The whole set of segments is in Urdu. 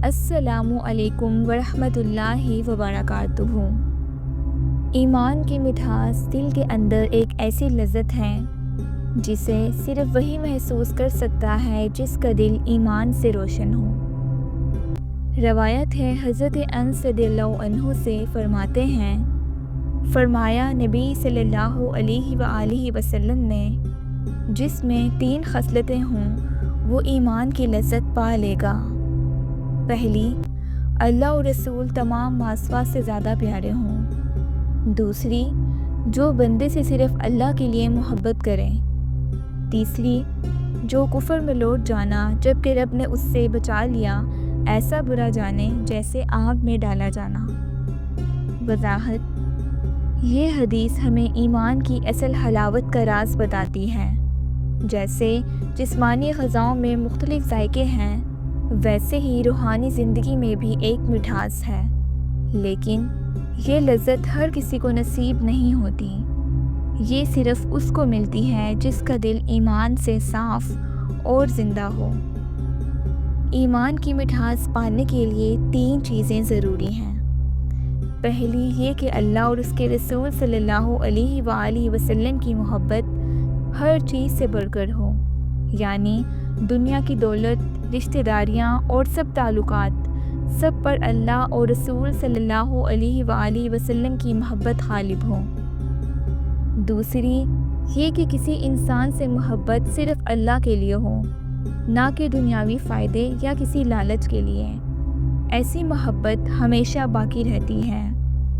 السلام علیکم ورحمۃ اللہ وبرکاتہ۔ ایمان کی مٹھاس دل کے اندر ایک ایسی لذت ہے جسے صرف وہی محسوس کر سکتا ہے جس کا دل ایمان سے روشن ہو۔ روایت ہے حضرت انس رضی اللہ عنہ سے، فرماتے ہیں، فرمایا نبی صلی اللہ علیہ وآلہ وسلم نے، جس میں 3 خصلتیں ہوں وہ ایمان کی لذت پا لے گا۔ پہلی، اللہ اور رسول تمام ماسوا سے زیادہ پیارے ہوں۔ دوسری، جو بندے سے صرف اللہ کے لیے محبت کریں۔ تیسری، جو کفر میں لوٹ جانا جب کہ رب نے اس سے بچا لیا ایسا برا جانے جیسے آگ میں ڈالا جانا۔ وضاحت: یہ حدیث ہمیں ایمان کی اصل حلاوت کا راز بتاتی ہے۔ جیسے جسمانی غذاؤں میں مختلف ذائقے ہیں، ویسے ہی روحانی زندگی میں بھی ایک مٹھاس ہے، لیکن یہ لذت ہر کسی کو نصیب نہیں ہوتی۔ یہ صرف اس کو ملتی ہے جس کا دل ایمان سے صاف اور زندہ ہو۔ ایمان کی مٹھاس پانے کے لیے 3 چیزیں ضروری ہیں۔ پہلی یہ کہ اللہ اور اس کے رسول صلی اللہ علیہ وآلہ وسلم کی محبت ہر چیز سے بڑھ کر ہو، یعنی دنیا کی دولت، رشتہ داریاں اور سب تعلقات، سب پر اللہ اور رسول صلی اللہ علیہ وآلہ وسلم کی محبت غالب ہو۔ دوسری یہ کہ کسی انسان سے محبت صرف اللہ کے لیے ہو، نہ کہ دنیاوی فائدے یا کسی لالچ کے لیے۔ ایسی محبت ہمیشہ باقی رہتی ہے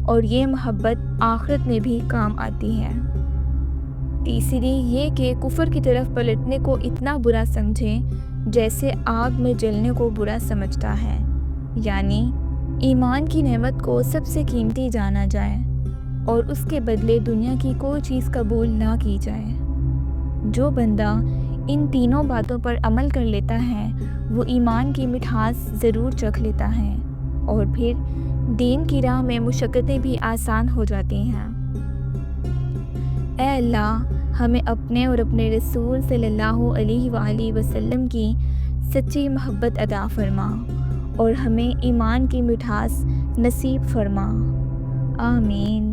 اور یہ محبت آخرت میں بھی کام آتی ہے۔ تیسری یہ کہ کفر کی طرف پلٹنے کو اتنا برا سمجھیں جیسے آگ میں جلنے کو برا سمجھتا ہے، یعنی ایمان کی نعمت کو سب سے قیمتی جانا جائے اور اس کے بدلے دنیا کی کوئی چیز قبول نہ کی جائے۔ جو بندہ ان تینوں باتوں پر عمل کر لیتا ہے وہ ایمان کی مٹھاس ضرور چکھ لیتا ہے، اور پھر دین کی راہ میں مشقتیں بھی آسان ہو جاتی ہیں۔ اے اللہ، ہمیں اپنے اور اپنے رسول صلی اللہ علیہ وآلہ وسلم کی سچی محبت عطا فرما اور ہمیں ایمان کی مٹھاس نصیب فرما۔ آمین۔